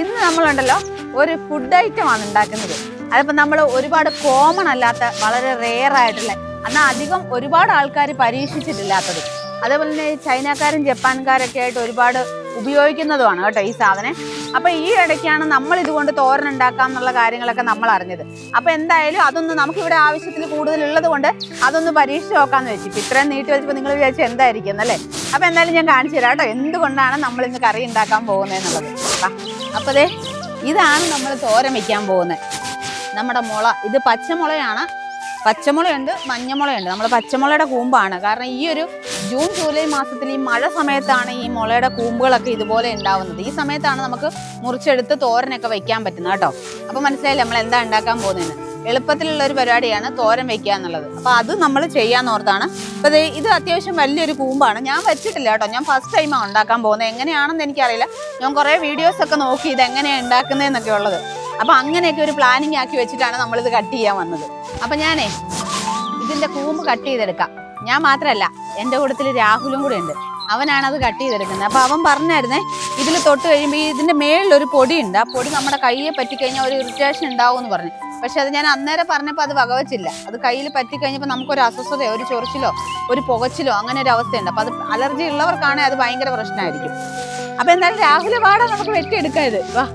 ഇന്ന് നമ്മളുണ്ടല്ലോ ഒരു ഫുഡ് ഐറ്റമാണ് ഉണ്ടാക്കുന്നത്. അതിപ്പോൾ നമ്മൾ ഒരുപാട് കോമൺ അല്ലാത്ത വളരെ റെയർ ആയിട്ടുള്ള എന്നാൽ അധികം ഒരുപാട് ആൾക്കാർ പരീക്ഷിച്ചിട്ടില്ലാത്തത്, അതേപോലെ തന്നെ ചൈനക്കാരും ജപ്പാൻകാരൊക്കെ ആയിട്ട് ഒരുപാട് ഉപയോഗിക്കുന്നതുമാണ് കേട്ടോ ഈ സാധനം. അപ്പോൾ ഈ ഇടയ്ക്കാണ് നമ്മൾ ഇതുകൊണ്ട് തോരൻ ഉണ്ടാക്കാം എന്നുള്ള കാര്യങ്ങളൊക്കെ നമ്മൾ അറിഞ്ഞത്. അപ്പോൾ എന്തായാലും അതൊന്ന് നമുക്കിവിടെ ആവശ്യത്തിന് കൂടുതലുള്ളത് കൊണ്ട് അതൊന്ന് പരീക്ഷിച്ച് നോക്കാമെന്ന് വെച്ചു. ഇപ്പം ഇത്രയും നീട്ടി വെച്ചപ്പോൾ നിങ്ങൾ വിചാരിച്ചു എന്തായിരിക്കും എന്നല്ലേ. അപ്പോൾ എന്തായാലും ഞാൻ കാണിച്ചു തരാം കേട്ടോ എന്തുകൊണ്ടാണ് നമ്മൾ ഇന്ന് കറി ഉണ്ടാക്കാൻ പോകുന്നതെന്നുള്ളത്. അപ്പോൾ ദേ ഇതാണ് നമ്മൾ തോരൻ വയ്ക്കാൻ പോകുന്നത്. നമ്മുടെ മുള, ഇത് പച്ചമുളയാണ്. പച്ചമുളയുണ്ട്, മഞ്ഞമുളയുണ്ട്. നമ്മൾ പച്ചമുളയുടെ കൂമ്പാണ്. കാരണം ഈ ഒരു ജൂൺ ജൂലൈ മാസത്തിൽ ഈ മഴ സമയത്താണ് ഈ മുളയുടെ കൂമ്പുകളൊക്കെ ഇതുപോലെ ഉണ്ടാവുന്നത്. ഈ സമയത്താണ് നമുക്ക് മുറിച്ചെടുത്ത് തോരനൊക്കെ വെക്കാൻ പറ്റുന്നത് കേട്ടോ. അപ്പോൾ മനസ്സിലായില്ലേ നമ്മൾ എന്താ ഉണ്ടാക്കാൻ പോകുന്നതെന്ന്. എളുപ്പത്തിലുള്ള ഒരു പരിപാടിയാണ് തോരൻ വെക്കുക എന്നുള്ളത്. അപ്പോൾ അത് നമ്മൾ ചെയ്യാന്നോർത്താണ്. അപ്പോൾ ഇത് അത്യാവശ്യം വലിയൊരു കൂമ്പാണ്. ഞാൻ വെച്ചിട്ടില്ല കേട്ടോ, ഞാൻ ഫസ്റ്റ് ടൈമാണ് ഉണ്ടാക്കാൻ പോകുന്നത്. എങ്ങനെയാണെന്ന് എനിക്കറിയില്ല. ഞാൻ കുറേ വീഡിയോസൊക്കെ നോക്കി ഇതെങ്ങനെയാണ് ഉണ്ടാക്കുന്നതെന്നൊക്കെ ഉള്ളത്. അപ്പോൾ അങ്ങനെയൊക്കെ ഒരു പ്ലാനിങ് ആക്കി വെച്ചിട്ടാണ് നമ്മളിത് കട്ട് ചെയ്യാൻ വന്നത്. അപ്പം ഞാനേ ഇതിൻ്റെ കൂമ്പ് കട്ട് ചെയ്തെടുക്കാം. ഞാൻ മാത്രമല്ല, എൻ്റെ കൂട്ടത്തിൽ രാഹുലും കൂടെ ഉണ്ട്. അവനാണത് കട്ട് ചെയ്തെടുക്കുന്നത്. അപ്പോൾ അവൻ പറഞ്ഞായിരുന്നേ ഇതിൽ തൊട്ട് കഴിയുമ്പോൾ ഇതിൻ്റെ മേളിലൊരു പൊടിയുണ്ട്. ആ പൊടി നമ്മുടെ കയ്യെ പറ്റിക്കഴിഞ്ഞാൽ ഒരു ഇറിറ്റേഷൻ ഉണ്ടാവും എന്ന് പറഞ്ഞു. പക്ഷെ അത് ഞാൻ അന്നേരം പറഞ്ഞപ്പോൾ അത് വകവച്ചില്ല. അത് കയ്യിൽ പറ്റിക്കഴിഞ്ഞപ്പോൾ നമുക്കൊരു അസ്വസ്ഥതയോ ഒരു ചൊറിച്ചിലോ ഒരു പുകച്ചിലോ അങ്ങനെ ഒരു അവസ്ഥയുണ്ട്. അപ്പോൾ അത് അലർജി ഉള്ളവർക്കാണെങ്കിൽ അത് ഭയങ്കര പ്രശ്നമായിരിക്കും. അപ്പോൾ എന്തായാലും രാഹുല് പാടാൻ നമുക്ക് വെട്ടിയെടുക്കാം. ഇത് വാ,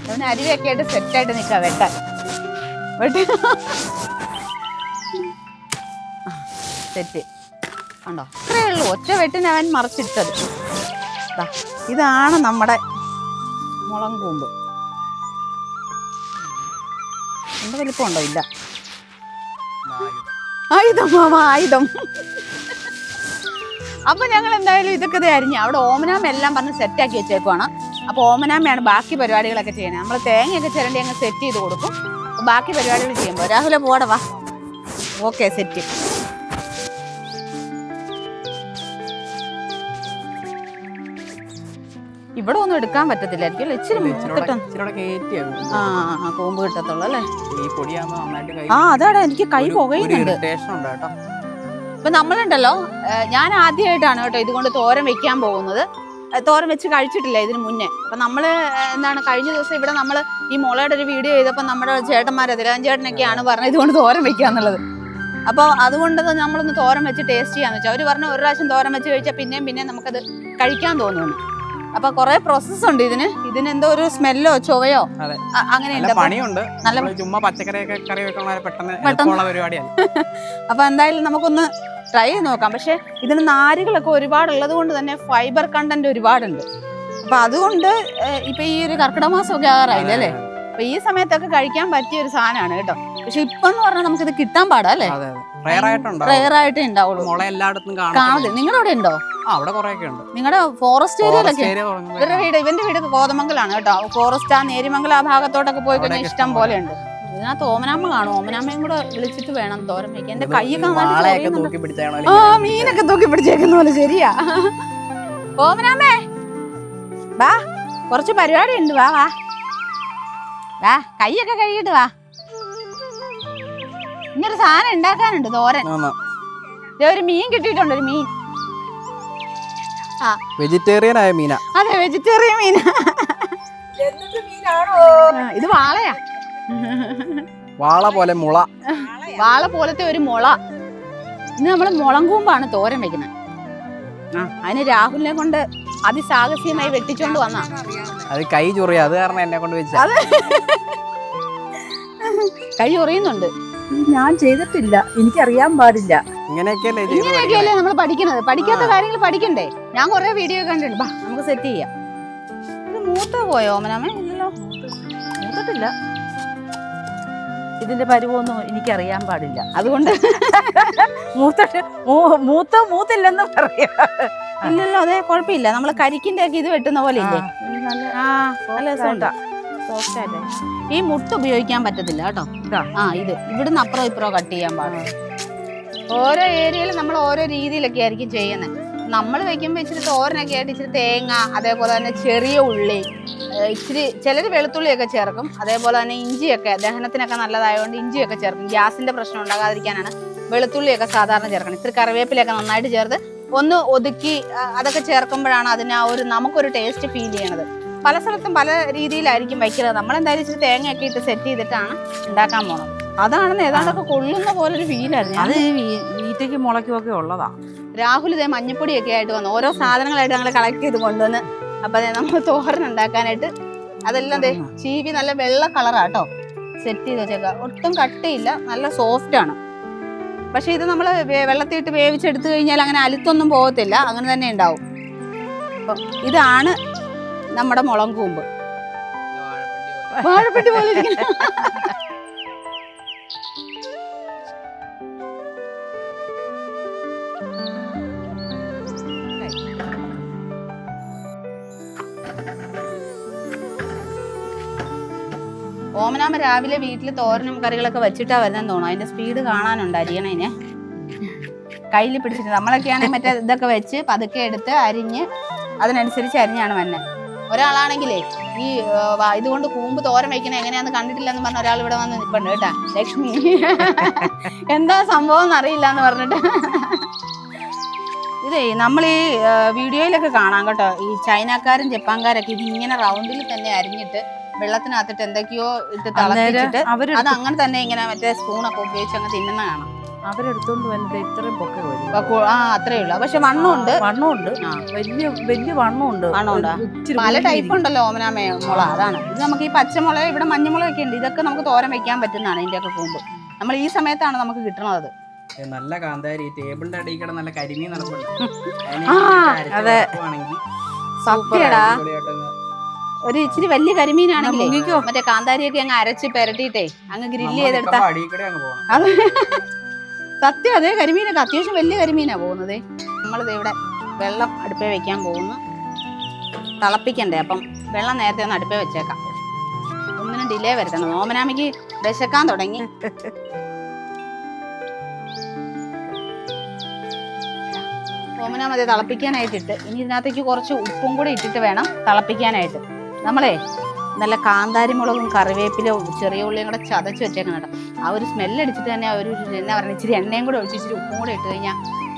അവന് അരിവൊക്കെ ആയിട്ട് സെറ്റായിട്ട് നിൽക്കാം വെട്ടാൻ. സെറ്റ് ഉണ്ടോ? അത്രയേ ഉള്ളൂ, ഒറ്റ വെട്ടിന് അവൻ മറിച്ചിട്ടത്. ഇതാണ് നമ്മുടെ മുളം കൂമ്പ്. എന്താ വലിപ്പമുണ്ടോ? ഇല്ല, ആയുധം മാമ, ആയുധം. അപ്പൊ ഞങ്ങൾ എന്തായാലും ഇതൊക്കെ അരിഞ്ഞ് അവിടെ ഓമനാമ എല്ലാം പറഞ്ഞ് സെറ്റാക്കി വെച്ചേക്കുവാണ്. അപ്പോൾ ഓമനാമയാണ് ബാക്കി പരിപാടികളൊക്കെ ചെയ്യണേ. നമ്മൾ തേങ്ങയൊക്കെ ചിരണ്ടി അങ്ങ് സെറ്റ് ചെയ്ത് കൊടുക്കും. ബാക്കി പരിപാടികൾ ചെയ്യുമ്പോൾ രാഹുലെ പോടെ വാ. Okay, set. ഇവിടെ ഒന്നും എടുക്കാൻ പറ്റത്തില്ലായിരിക്കും. ഇച്ചിരി കൂമ്പ് കിട്ടത്തുള്ളൂ അല്ലേ? അതാടാ, എനിക്ക് കൈ പുകയുന്നുണ്ട്. ഇപ്പൊ നമ്മളുണ്ടല്ലോ, ഞാൻ ആദ്യമായിട്ടാണ് കേട്ടോ ഇതുകൊണ്ട് തോരൻ വെക്കാൻ പോകുന്നത്. തോരൻ വെച്ച് കഴിച്ചിട്ടില്ല ഇതിന് മുന്നേ. അപ്പം നമ്മൾ എന്താണ് കഴിഞ്ഞ ദിവസം ഇവിടെ നമ്മൾ ഈ മുളയുടെ ഒരു വീഡിയോ ചെയ്തപ്പോൾ നമ്മുടെ ചേട്ടന്മാരൊക്കെയാണ് പറഞ്ഞത് ഇതുകൊണ്ട് തോരൻ വെക്കുക എന്നുള്ളത്. അപ്പോൾ അതുകൊണ്ട് നമ്മളൊന്ന് തോരൻ വെച്ച് ടേസ്റ്റ് ചെയ്യാന്ന് വെച്ചാൽ അവർ പറഞ്ഞ ഒരു പ്രാവശ്യം തോരൻ വെച്ച് കഴിച്ചാൽ പിന്നെയും നമുക്കത് കഴിക്കാൻ തോന്നുന്നു. അപ്പൊ കുറെ പ്രോസസ് ഉണ്ട് ഇതിന് എന്തോ ഒരു സ്മെല്ലോ ചൊവയോ അങ്ങനെയുണ്ട്. നല്ല ചുമ്മാ പച്ചക്കറിയൊക്കെ കറി വെക്കണ പെട്ടെന്ന്. അപ്പൊ എന്തായാലും നമുക്കൊന്ന് ട്രൈ ചെയ്ത് നോക്കാം. പക്ഷെ ഇതിന് നാരുകളൊക്കെ ഒരുപാടുള്ളത് കൊണ്ട് തന്നെ ഫൈബർ കണ്ടന്റ് ഒരുപാടുണ്ട്. അപ്പൊ അതുകൊണ്ട് ഇപ്പൊ ഈ ഒരു കർക്കിടക മാസമൊക്കെ ആകാറായില്ലേ അല്ലേ? അപ്പൊ ഈ സമയത്തൊക്കെ കഴിക്കാൻ പറ്റിയ ഒരു സാധനമാണ് കേട്ടോ. പക്ഷെ ഇപ്പൊ എന്ന് പറഞ്ഞാൽ നമുക്കിത് കിട്ടാൻ പാടാ അല്ലേ? റയർ ആയിട്ടേ ഉണ്ടാവുള്ളൂ. കാണത്തില്ല. നിങ്ങളുടെ അവിടെ ഉണ്ടോ? നിങ്ങളുടെ ഫോറസ്റ്റ് ഏരിയയിലൊക്കെ. ഇവന്റെ വീട് കോതമംഗലാണ് കേട്ടോ. ഫോറസ്റ്റ് ആ നേരിമംഗല ആ ഭാഗത്തോട്ടൊക്കെ പോയി കഴിഞ്ഞാൽ ഇഷ്ടം പോലെ ഉണ്ട്. ഇതിനകത്ത് ഓമനാമ്മ കാണും. ഓമനാമ്മയും കൂടെ വിളിച്ചിട്ട് വേണം തോരൻ വെക്കാൻ. എന്റെ കൈയൊക്കെ മീനൊക്കെ തൂക്കി പിടിച്ചേക്കുന്ന പോലെ. ശരിയാ. ഓമനാമ്മേ വാ, കുറച്ച് പരിപാടി ഉണ്ട്. വാ വാ വാ, കൈയൊക്കെ കഴുകിട്ട് വാ. ഇങ്ങനൊരു സാധനം ഉണ്ടാക്കാനുണ്ട് തോരൻ. ഒരു മീൻ കിട്ടിയിട്ടുണ്ട്, ഒരു മീൻ. വെജിറ്റേറിയൻ ആയ മീന. അതെ, വെജിറ്റേറിയൻ മീന. ഇത് വാളയാ. വാള പോലെ മുള. വാള പോലത്തെ ഒരു മുള. ഇന്ന് നമ്മള് മുളം കൂമ്പാണ് തോരൻ വെക്കുന്നത്. അതിന് രാഹുലിനെ കൊണ്ട് അതിസാഹസ്യമായി വെട്ടിച്ചോണ്ട് വന്നാ. അത് കൈ ചൊറിയ, അത് കാരണം എന്നെ കൊണ്ട് വെച്ച. കൈ ചൊറിയുന്നുണ്ട്. ഞാൻ ചെയ്തിട്ടില്ല, എനിക്കറിയാൻ പാടില്ല. ഇങ്ങനെയൊക്കെയല്ലേ നമ്മൾ പഠിക്കുന്നത്. പഠിക്കാത്ത കാര്യങ്ങൾ പഠിക്കണ്ടേ? ഞാൻ കുറെ വീഡിയോ കണ്ടിട്ടുണ്ട്. ബാ, നമുക്ക് സെറ്റ് ചെയ്യാം. ഇത് മൂത്ത പോയോ ഓമനാമേ? ഇല്ലല്ലോ, മൂത്തിട്ടില്ല. ഇതിന്റെ പരുവൊന്നും എനിക്കറിയാൻ പാടില്ല. അതുകൊണ്ട് മൂത്തില്ലെന്ന് പറയാ. ഇല്ലല്ലോ, അതെ, കുഴപ്പമില്ല. നമ്മൾ കരിക്കിന്റെ ഒക്കെ ഇത് വെട്ടുന്ന പോലെ ഇല്ലേ? നല്ല രസമുണ്ടാ. സോഫ്റ്റ് ആയില്ലേ? ഈ മുട്ട ഉപയോഗിക്കാൻ പറ്റത്തില്ല കേട്ടോ. ഇത് ഇവിടുന്ന് അപ്പുറം ഇപ്പുറം കട്ട് ചെയ്യാൻ പാടില്ല. ഓരോ ഏരിയയിൽ നമ്മൾ ഓരോ രീതിയിലൊക്കെ ആയിരിക്കും ചെയ്യുന്നത്. നമ്മൾ വെക്കുമ്പോൾ ഇച്ചിരി തോരനൊക്കെ ആയിട്ട് ഇച്ചിരി തേങ്ങ, അതേപോലെ തന്നെ ചെറിയ ഉള്ളി, ഇച്ചിരി ചിലർ വെളുത്തുള്ളിയൊക്കെ ചേർക്കും. അതേപോലെ തന്നെ ഇഞ്ചിയൊക്കെ ദഹനത്തിനൊക്കെ നല്ലതായതുകൊണ്ട് ഇഞ്ചിയൊക്കെ ചേർക്കും. ഗ്യാസിന്റെ പ്രശ്നം ഉണ്ടാകാതിരിക്കാനാണ് വെളുത്തുള്ളിയൊക്കെ സാധാരണ ചേർക്കണം. ഇത്തിരി കറിവേപ്പിലൊക്കെ നന്നായിട്ട് ചേർത്ത് ഒന്ന് ഒതുക്കി അതൊക്കെ ചേർക്കുമ്പോഴാണ് അതിന് ആ ഒരു നമുക്കൊരു ടേസ്റ്റ് ഫീൽ ചെയ്യണത്. പല സ്ഥലത്തും പല രീതിയിലായിരിക്കും വയ്ക്കുന്നത്. നമ്മളെന്തായാലും ഇച്ചിരി തേങ്ങയൊക്കെ ഇട്ട് സെറ്റ് ചെയ്തിട്ടാണ് ഉണ്ടാക്കാൻ പോണത്. അതാണെന്ന് ഏതാണ്ടൊക്കെ കൊള്ളുന്ന പോലെ ഒരു ഫീലായിരുന്നു. അത് വീറ്റയ്ക്ക് മുളയ്ക്കും ഒക്കെ ഉള്ളതാ. രാഹുൽ ഇതേ മഞ്ഞപ്പൊടിയൊക്കെ ആയിട്ട് വന്നു, ഓരോ സാധനങ്ങളായിട്ട് ഞങ്ങൾ കളക്ട് ചെയ്ത് കൊണ്ടുവന്ന്. അപ്പൊ നമ്മൾ തോരൻ ഉണ്ടാക്കാനായിട്ട് അതെല്ലാം ചീവി നല്ല വെള്ള കളറാട്ടോ സെറ്റ് ചെയ്ത് വെച്ചേക്ക. ഒട്ടും കട്ടിയില്ല, നല്ല സോഫ്റ്റ് ആണ്. പക്ഷെ ഇത് നമ്മൾ വെള്ളത്തിയിട്ട് വേവിച്ചെടുത്തു കഴിഞ്ഞാൽ അങ്ങനെ അലുത്തൊന്നും പോകത്തില്ല, അങ്ങനെ തന്നെ ഉണ്ടാവും. അപ്പം ഇതാണ് നമ്മുടെ മുളക് കൂമ്പ്. വാഴപ്പെട്ടി പോലെ ഇരിക്കുന്നു. ഓമനാമ രാവിലെ വീട്ടിൽ തോരനും കറികളൊക്കെ വെച്ചിട്ടാ വരുന്നതെന്ന് തോന്നുന്നു. അതിന്റെ സ്പീഡ് കാണാനുണ്ട് അരിയണതിനെ. കയ്യിൽ പിടിച്ചിട്ട് നമ്മളൊക്കെയാണെങ്കിൽ മറ്റേ ഇതൊക്കെ വെച്ച് പതുക്കെ എടുത്ത് അരിഞ്ഞ് അതിനനുസരിച്ച് അരിഞ്ഞാണ് വന്നെ. ഒരാളാണെങ്കിലേ ഈ ഇതുകൊണ്ട് കൂമ്പ് തോരൻ വയ്ക്കണേ എങ്ങനെയാന്ന് കണ്ടിട്ടില്ലെന്ന് പറഞ്ഞ ഒരാൾ ഇവിടെ വന്ന് നിൽപ്പുണ്ട് കേട്ടാ. ലക്ഷ്മി എന്താ സംഭവം എന്നറിയില്ല എന്ന് പറഞ്ഞിട്ട്. ഇതേ നമ്മൾ ഈ വീഡിയോയിലൊക്കെ കാണാം കേട്ടോ, ഈ ചൈനക്കാരും ജപ്പാൻകാരൊക്കെ ഇത് ഇങ്ങനെ റൗണ്ടിൽ തന്നെ അരിഞ്ഞിട്ട് വെള്ളത്തിനകത്തിട്ട് എന്തൊക്കെയോ ഇട്ട് തിളപ്പിച്ചിട്ട് അത് അങ്ങനെ തന്നെ ഇങ്ങനെ മറ്റേ സ്പൂണൊക്കെ ഉപയോഗിച്ച് അങ്ങ് തിന്നുന്ന കാണാം. അവരെടുത്തോണ്ട് വന്നിട്ട് ഇത്രയും പൊക്കെ വരും. അത്രേ ഉള്ളു. പക്ഷെ വണ്ണമുണ്ട്, വലിയ വണ്ണമുണ്ട്. പല ടൈപ്പ് ഉണ്ടല്ലോ ഓമനാമ മുള. അതാണ് ഇത്. നമുക്ക് ഈ പച്ചമുള, ഇവിടെ മഞ്ഞമുളകൊക്കെ ഉണ്ട്. ഇതൊക്കെ നമുക്ക് തോരൻ വെക്കാൻ പറ്റുന്നതാണ്. ഇതിന്റെയൊക്കെ കൂമ്പ് നമ്മൾ ഈ സമയത്താണ് നമുക്ക് കിട്ടണത്. നല്ല കാന്താരി ടേബിളിന്റെ അടിയിൽ നല്ല കരിമീൻ നടപ്പുണ്ട്. അതെ, സത്യടാ. ഒരു ഇച്ചിരി വലിയ കരിമീനാണെങ്കിലേ മറ്റേ കാന്താരിയൊക്കെ അങ്ങ് അരച്ച് പെരട്ടിയിട്ടേ അങ്ങ് ഗ്രില്ല് ചെയ്തെടുത്താ അത് സത്യം. അതേ കരിമീനൊക്കെ അത്യാവശ്യം വലിയ കരിമീനാ പോകുന്നത്. നമ്മളിത് ഇവിടെ വെള്ളം അടുപ്പേ വെക്കാൻ പോകുന്നു. തിളപ്പിക്കണ്ടേ, അപ്പം വെള്ളം നേരത്തെ ഒന്ന് അടുപ്പേ വെച്ചേക്കാം. ഒന്നിനും ഡിലേ വരുത്തണം. ഓമനാമയ്ക്ക് വിശക്കാൻ തുടങ്ങി. ഓമനാമ അത് തിളപ്പിക്കാനായിട്ടിട്ട് ഇനി ഇതിനകത്തേക്ക് കുറച്ച് ഉപ്പും കൂടി ഇട്ടിട്ട് വേണം തിളപ്പിക്കാനായിട്ട്. നമ്മളെ നല്ല കാന്താരി മുളകും കറിവേപ്പിലും ചെറിയ ഉള്ളിയും കൂടെ ചതച്ച് വെച്ചേക്കണം കേട്ടോ. ആ ഒരു സ്മെല്ലടിച്ചിട്ട് തന്നെ ഒരു എന്നാ പറയുക, ഇച്ചിരി എണ്ണയും കൂടെ ഒഴിച്ച് ഇച്ചിരി ഉപ്പും കൂടെ ഇട്ട് കഴിഞ്ഞാൽ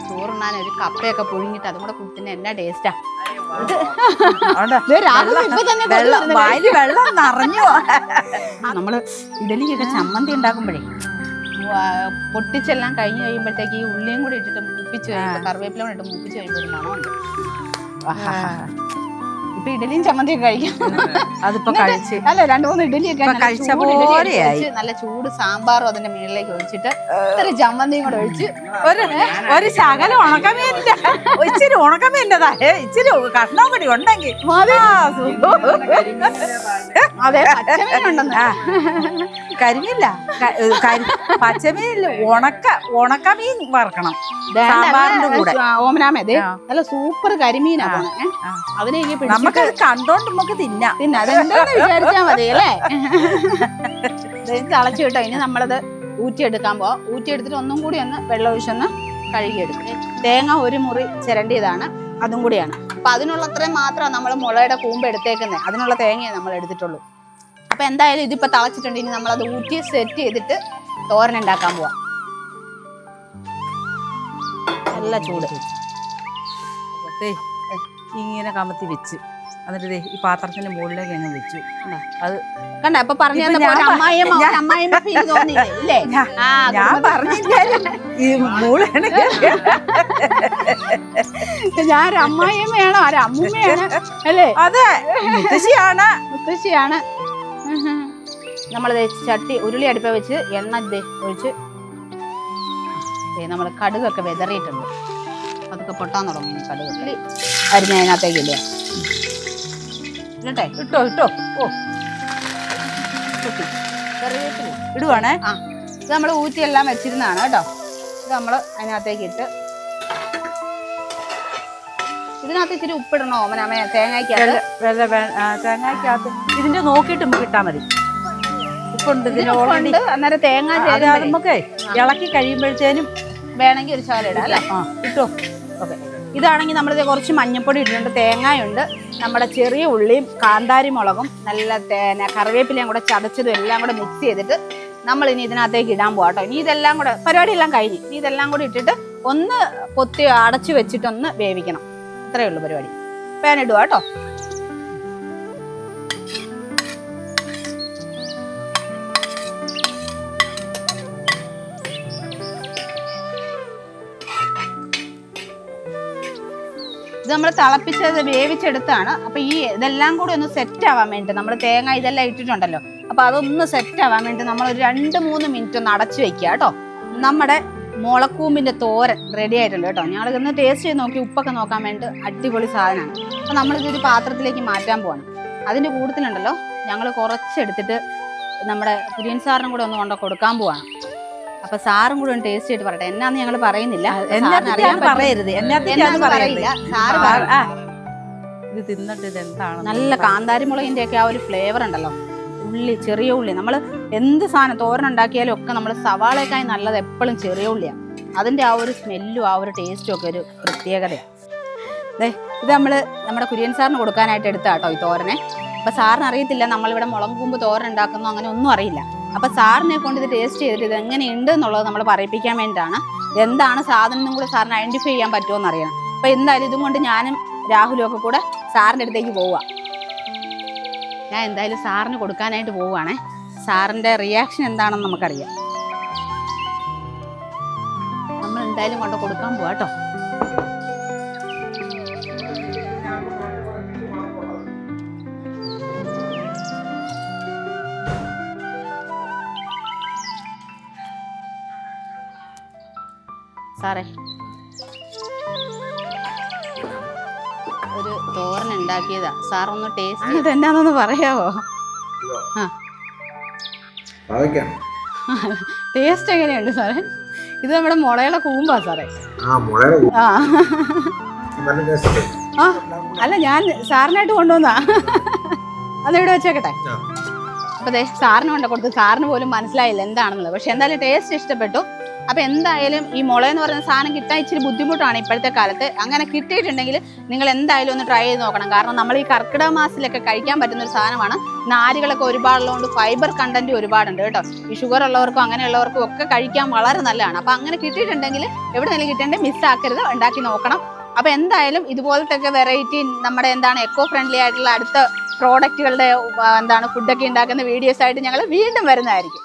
ചോറുണ്ണാൻ ഒരു കപ്പയൊക്കെ പുഴുങ്ങിട്ട് അതും കൂടെ കുത്തിന് എന്നാ ടേസ്റ്റാ. നമ്മള് ഇഡലിക്കൊക്കെ ചമ്മന്തി ഉണ്ടാക്കുമ്പോഴേ പൊട്ടിച്ചെല്ലാം കഴിഞ്ഞ് കഴിയുമ്പോഴത്തേക്ക് ഈ ഉള്ളിയും കൂടി ഇട്ടിട്ട് മൂപ്പിച്ച് കഴിയുമ്പോൾ കറിവേപ്പില കൂടെ ഇട്ട് മൂപ്പിച്ച് കഴിയുമ്പോൾ ഒരു മണമുണ്ട്. ഇപ്പൊ ഇഡലിയും ചമ്മന്തിയൊക്കെ കഴിക്കാം. അതിപ്പോ കഴിച്ച് അല്ല 2-3 ഇഡലിയൊക്കെ കഴിച്ച പോലെയായി. നല്ല ചൂട് സാമ്പാറും അതിന്റെ മുകളിലേക്ക് ഒഴിച്ചിട്ട് ഇത്തിരി ചമ്മന്തിയും കൂടെ ഒഴിച്ച് ഒരു ശകലം ഉണക്കമീനില്ല, ഇച്ചിരി ഉണക്കമീനില്ലതാ, ഇച്ചിരി കഷ്ണം കൂടി ഉണ്ടെങ്കിൽ അതെ പച്ചമീനുണ്ടെന്ന്. കരിമീനില്ല, പച്ചമീനില്ല, ഉണക്കമീൻ വറക്കണം സാമ്പാറിന്റെ കൂടെ. ഓമനാമേ നല്ല സൂപ്പർ കരിമീനാ പോണേ. അതിനെ നമുക്ക് കണ്ടോണ്ട് നമുക്ക് തിന്നാം. അതെന്താന്ന് വിചാരിച്ചാ മതി അല്ലേ. തിളച്ചു കേട്ടോ. ഇനി നമ്മളത് ഊറ്റിയെടുക്കാൻ പോവാം. ഊറ്റിയെടുത്തിട്ട് ഒന്നും കൂടി ഒന്ന് വെള്ളം ഒഴിച്ചൊന്ന് കഴുകിയെടുക്കും. തേങ്ങ ഒരു മുറി ചിരണ്ടിയതാണ്, അതും കൂടിയാണ്. അപ്പൊ അതിനുള്ളത്രയും മാത്രമാണ് നമ്മൾ മുളയുടെ കൂമ്പ് എടുത്തേക്കുന്നത്. അതിനുള്ള തേങ്ങയെ നമ്മൾ എടുത്തിട്ടുള്ളൂ. അപ്പൊ എന്തായാലും ഇതിപ്പോ തിളച്ചിട്ടുണ്ട്. ഇനി നമ്മളത് ഊറ്റി സെറ്റ് ചെയ്തിട്ട് തോരൻ ഉണ്ടാക്കാൻ പോവാം. നല്ല ചൂട് ഇങ്ങനെ കമത്തി വെച്ച് എന്നിട്ട് ഈ പാത്രത്തിന്റെ മുകളിലേക്ക് അങ്ങ് വെച്ചു. അത് കണ്ട അപ്പൊ പറഞ്ഞു അമ്മായിയമ്മ ഫീൽ തോന്നിയില്ലേ? ഞാൻ പറഞ്ഞില്ലാലും ഈ മൂളാണ്. ഞാൻ ഒരു അമ്മായിയമ്മയാണോ ഒരു അമ്മൂമ്മയാണ് അല്ലേ? അതെ, മുത്തശ്ശിയാണ്. നമ്മളത് ചട്ടി ഉരുളി അടുപ്പ വെച്ച് എണ്ണ ഒഴിച്ച് നമ്മൾ കടുകൊക്കെ വെതറിയിട്ടുണ്ട്. അതൊക്കെ പൊട്ടാൻ തുടങ്ങി. കടുകൊക്കെ അരിഞ്ഞ അതിനകത്തേക്ക് ഇല്ലേ ഇട്ടേ ഇട്ടോ ഓ കറിവേപ്പില ഇടുവാണേ. ഇത് നമ്മൾ ഊറ്റിയെല്ലാം വെച്ചിരുന്നതാണ് കേട്ടോ. ഇത് നമ്മൾ അതിനകത്തേക്ക് ഇട്ട് ഇതിനകത്ത് ഇച്ചിരി ഉപ്പിടണോ ഓമനാമേ? തേങ്ങയ്ക്കകത്ത് തേങ്ങയ്ക്കകത്ത് ഇതിന്റെ നോക്കിയിട്ട് നമുക്ക് ഇട്ടാ മതി. ഉപ്പുണ്ട് ഇതിനുണ്ട്. അന്നേരം തേങ്ങ നമുക്ക് ഇളക്കി കഴിയുമ്പോഴത്തേനും വേണമെങ്കിൽ ഒരു ശകലം ഇടാം അല്ലേ? ഇട്ടോ. ഓക്കെ. ഇതാണെങ്കിൽ നമ്മളിത് കുറച്ച് മഞ്ഞപ്പൊടി ഇട്ടിട്ടുണ്ട്, തേങ്ങയുണ്ട്, നമ്മുടെ ചെറിയ ഉള്ളിയും കാന്താരി മുളകും നല്ല കറിവേപ്പിലയും കൂടെ ചതച്ചതും എല്ലാം കൂടെ മിക്സ് ചെയ്തിട്ട് നമ്മൾ ഇനി ഇതിനകത്തേക്ക് ഇടാൻ പോകാം കേട്ടോ. ഇനി ഇതെല്ലാം കൂടെ പരിപാടിയെല്ലാം കഴിഞ്ഞ് ഇനി ഇതെല്ലാം കൂടി ഇട്ടിട്ട് ഒന്ന് പൊത്തി അടച്ചു വെച്ചിട്ടൊന്ന് വേവിക്കണം. ഇത്രയേ ഉള്ളൂ പരിപാടി. പാൻ ഇടുക കേട്ടോ. ഇത് നമ്മൾ തിളപ്പിച്ചത് വേവിച്ചെടുത്താണ്. അപ്പോൾ ഈ ഇതെല്ലാം കൂടി ഒന്ന് സെറ്റ് ആവാൻ വേണ്ടി നമ്മൾ തേങ്ങ ഇതെല്ലാം ഇട്ടിട്ടുണ്ടല്ലോ, അപ്പോൾ അതൊന്ന് സെറ്റ് ആവാൻ വേണ്ടി നമ്മൾ ഒരു 2-3 മിനിറ്റ് ഒന്ന് അടച്ചു വെക്കുക കേട്ടോ. നമ്മുടെ മുളക്കൂമ്പിൻ്റെ തോരൻ റെഡി ആയിട്ടുണ്ട് കേട്ടോ. ഞങ്ങൾ ഇന്ന് ടേസ്റ്റ് ചെയ്ത് നോക്കി ഉപ്പൊക്കെ നോക്കാൻ വേണ്ടി അടിപൊളി സാധനമാണ്. അപ്പോൾ നമ്മളിതൊരു പാത്രത്തിലേക്ക് മാറ്റാൻ പോവാണ്. അതിൻ്റെ കൂട്ടത്തിലുണ്ടല്ലോ ഞങ്ങൾ കുറച്ചെടുത്തിട്ട് നമ്മുടെ കുര്യൻ സാറിനും കൂടെ ഒന്ന് കൊണ്ട് കൊടുക്കാൻ പോവാണ്. അപ്പൊ സാറും കൂടെ ഒന്ന് ടേസ്റ്റ് ചെയ്തിട്ട് പറയട്ടെ. എന്നാന്ന് ഞങ്ങൾ പറയുന്നില്ല, പറയരുത്, പറയില്ല. സാറ് ഇത് തിന്നിട്ട് ഇത് എന്താണ് നല്ല കാന്താരി മുളകിന്റെ ഒക്കെ ആ ഒരു ഫ്ലേവർ ഉണ്ടല്ലോ. ഉള്ളി, ചെറിയ ഉള്ളി, നമ്മൾ എന്ത് സാധനം തോരൻ ഉണ്ടാക്കിയാലും ഒക്കെ നമ്മൾ സവാളയൊക്കെ നല്ലത് എപ്പോഴും ചെറിയ ഉള്ളിയാണ്. അതിന്റെ ആ ഒരു സ്മെല്ലും ആ ഒരു ടേസ്റ്റും ഒക്കെ ഒരു പ്രത്യേകതയാണ്. ഇത് നമ്മുടെ കുര്യൻ സാറിന് കൊടുക്കാനായിട്ട് എടുത്താ കേട്ടോ ഈ തോരനെ. അപ്പൊ സാറിന് അറിയത്തില്ല നമ്മളിവിടെ മുളക് കൂമ്പ് തോരൻ ഉണ്ടാക്കുന്നു, അങ്ങനെ ഒന്നും അറിയില്ല. അപ്പൊ സാറിനെ കൊണ്ട് ഇത് ടേസ്റ്റ് ചെയ്തിട്ട് ഇത് എങ്ങനെയുണ്ട് എന്നുള്ളത് നമ്മൾ പറയിപ്പിക്കാൻ വേണ്ടിയിട്ടാണ്. എന്താണ് സാധനം എന്നും കൂടെ സാറിന് ഐഡന്റിഫൈ ചെയ്യാൻ പറ്റുമോ എന്ന് അറിയണം. അപ്പൊ എന്തായാലും ഇതും കൊണ്ട് ഞാനും രാഹുലും ഒക്കെ കൂടെ സാറിൻ്റെ അടുത്തേക്ക് പോവുക. ഞാൻ എന്തായാലും സാറിന് കൊടുക്കാനായിട്ട് പോവുകയാണേ. സാറിൻ്റെ റിയാക്ഷൻ എന്താണെന്ന് നമുക്കറിയാം. നമ്മൾ എന്തായാലും കൊണ്ട് കൊടുക്കാൻ പോവാ കേട്ടോ. സാറേ, ഒരു തോരൻ ഉണ്ടാക്കിയതാ. സാർ ഒന്ന് ടേസ്റ്റ് ചെയ്തിട്ട് എന്നാന്നൊന്ന് പറയാവോ? ടേസ്റ്റ് എങ്ങനെയുണ്ട് സാറേ? ഇത് നമ്മുടെ മുളയുടെ കൂമ്പാ സാറേ. ആ അല്ല, ഞാൻ സാറിനായിട്ട് കൊണ്ടുവന്നാ. അതെവിടെ വെച്ചേക്കട്ടെ. അപ്പൊ അതെ സാറിന് കൊണ്ട് കൊടുത്തു. സാറിന് പോലും മനസ്സിലായില്ല എന്താണെന്നുള്ളത്. പക്ഷെ എന്തായാലും ടേസ്റ്റ് ഇഷ്ടപ്പെട്ടു. അപ്പം എന്തായാലും ഈ മുള എന്ന് പറയുന്ന സാധനം കിട്ടാൻ ഇച്ചിരി ബുദ്ധിമുട്ടാണ് ഇപ്പോഴത്തെ കാലത്ത്. അങ്ങനെ കിട്ടിയിട്ടുണ്ടെങ്കിൽ നിങ്ങൾ എന്തായാലും ഒന്ന് ട്രൈ ചെയ്ത് നോക്കണം. കാരണം നമ്മൾ ഈ കർക്കിടക മാസത്തിലൊക്കെ കഴിക്കാൻ പറ്റുന്ന ഒരു സാധനമാണ്. നാരുകളൊക്കെ ഒരുപാടുള്ളതുകൊണ്ട് ഫൈബർ കണ്ടന്റ് ഒരുപാടുണ്ട് കേട്ടോ. ഈ ഷുഗർ ഉള്ളവർക്കും അങ്ങനെയുള്ളവർക്കും ഒക്കെ കഴിക്കാൻ വളരെ നല്ലതാണ്. അപ്പം അങ്ങനെ കിട്ടിയിട്ടുണ്ടെങ്കിൽ എവിടെ നിന്നും കിട്ടേണ്ടത് മിസ്സാക്കരുത്, ഉണ്ടാക്കി നോക്കണം. അപ്പം എന്തായാലും ഇതുപോലത്തെ ഒക്കെ വെറൈറ്റി നമ്മുടെ എക്കോ ഫ്രണ്ട്ലി ആയിട്ടുള്ള അടുത്ത പ്രോഡക്റ്റുകളുടെ ഫുഡൊക്കെ ഉണ്ടാക്കുന്ന വീഡിയോസ് ആയിട്ട് ഞങ്ങൾ വീണ്ടും വരുന്നതായിരിക്കും.